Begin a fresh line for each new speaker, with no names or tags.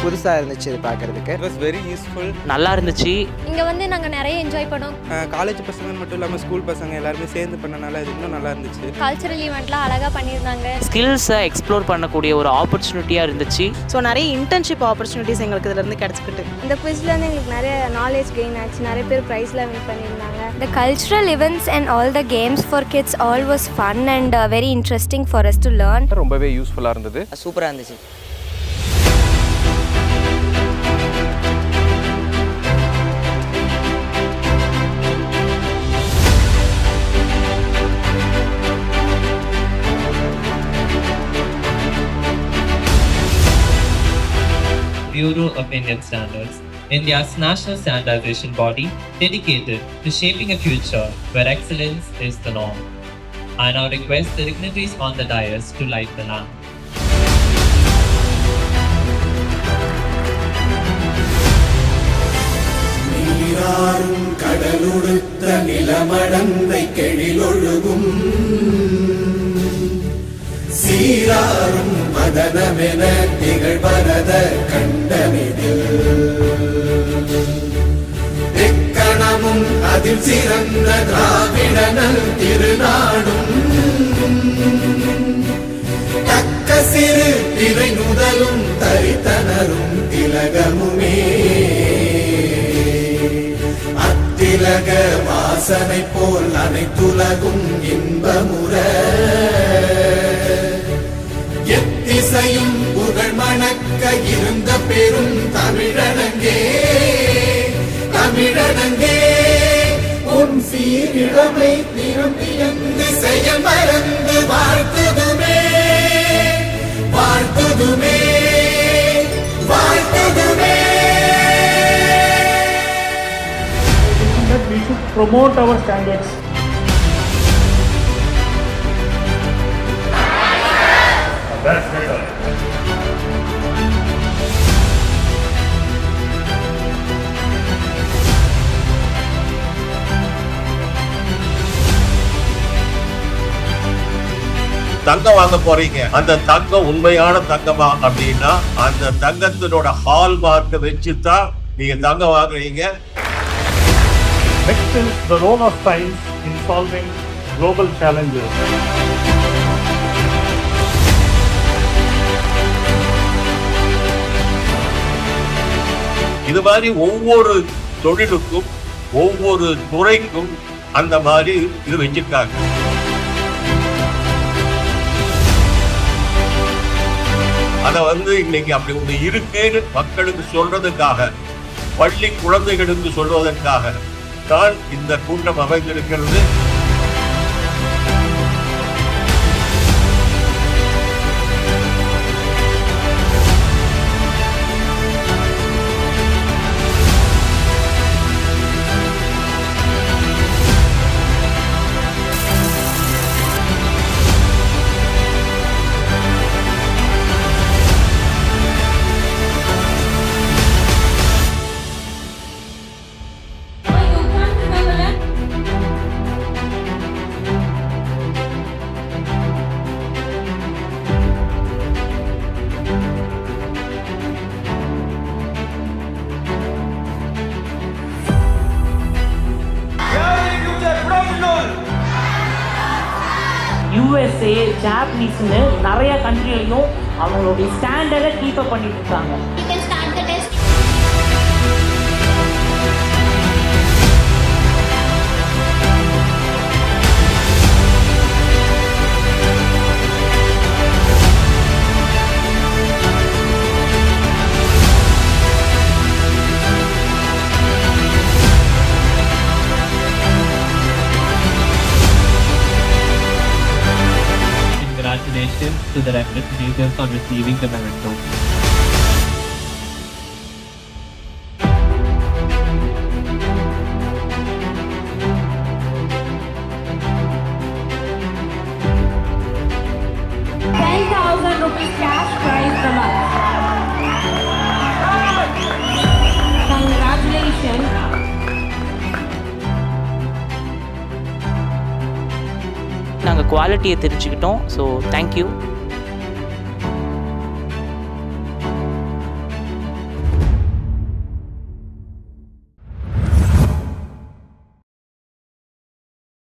புதுசாக இருந்துச்சு இது பார்க்குறதுக்கு.
It was very useful.
நல்லா இருந்துச்சு.
இங்கே வந்து நாங்கள் நிறைய என்ஜாய் பண்ணோம்.
காலேஜ் பசங்க மட்டும் இல்லாமல் ஸ்கூல் பசங்க எல்லாருமே சேர்ந்து பண்ணனால இது இன்னும் நல்லா இருந்துச்சு.
கல்ச்சுரல் ஈவெண்ட்லாம் அழகாக பண்ணியிருந்தாங்க.
ஸ்கில்ஸை எக்ஸ்ப்ளோர் பண்ணக்கூடிய ஒரு ஆப்பர்ச்சுனிட்டியாக இருந்துச்சு.
ஸோ நிறைய இன்டர்ன்ஷிப் ஆப்பர்ச்சுனிட்டிஸ் எங்களுக்கு இதிலேருந்து கிடச்சிக்கிட்டு.
இந்த குவிஸ்லேருந்து எங்களுக்கு நிறைய நாலேஜ் கெயின் ஆச்சு. நிறைய பேர் ப்ரைஸ்லாம் வின் பண்ணியிருந்தாங்க.
The cultural events and all the games for kids all was fun and very interesting for us to learn.
ரொம்பவே யூஸ்ஃபுல்லாக இருந்தது.
சூப்பராக இருந்துச்சு.
Bureau of Indian Standards, India's national standardization body dedicated to shaping a future where excellence is the norm. I now request the dignitaries on the dais to light the lamp.
நீராறும் கடலுடுத்த நிலமடந்தை கெழிலொழுகும் சீராறும் மதனமென திகழ்வரத கண்டமிதில் எக்கணமும் அதில் சிறந்த திராவிடனல் திருநாடும் தக்க சிறு திரை நுதலும் தரித்தனரும் திலகமுமே அத்திலக வாசனை போல் அனைத்துலகும் இன்பமுற எத்திசையும் புகழ் மணக்க இருந்த பெரும் தமிழனங்கே தமிழனங்கே உன் சீரிழமை திரும்பியந்து செய்ய மறந்து வாழ்த்துதுமே வாழ்த்துதுமே வாழ்த்துதுமே.
We should promote our standards. That's better.
தங்கம் வாங்க போறீங்க, அந்த தங்கம் உண்மையான தங்கமா அப்படின்னா அந்த தங்கத்தினோட ஹால் மார்க்கை வச்சுதான் நீங்க தங்கம் வாங்குறீங்க.
Next is the role of science in solving global challenges.
இது மாதிரி ஒவ்வொரு தொழிலுக்கும் ஒவ்வொரு துறைக்கும் அந்த மாதிரி இது வச்சிருக்காங்க. அத இன்னைக்கு அப்படி ஒண்ணு இருக்குன்னு மக்களுக்கு சொல்றதுக்காக, பள்ளி குழந்தைகளுக்கு சொல்வதற்காக தான் இந்த கூட்டம் அமைந்திருக்கிறது.
USA, ஜாப்பனீஸ்னு நிறைய கண்ட்ரிலையும் அவங்களுடைய ஸ்டாண்டர்டை கீப் அப் பண்ணிட்டு இருக்காங்க.
Congratulations to the representatives on receiving the memento.
₹10,000 cash prize from us. Congratulations.
நாங்கள் குவாலிட்டியை தெரிஞ்சுக்கிட்டோம். So thank you.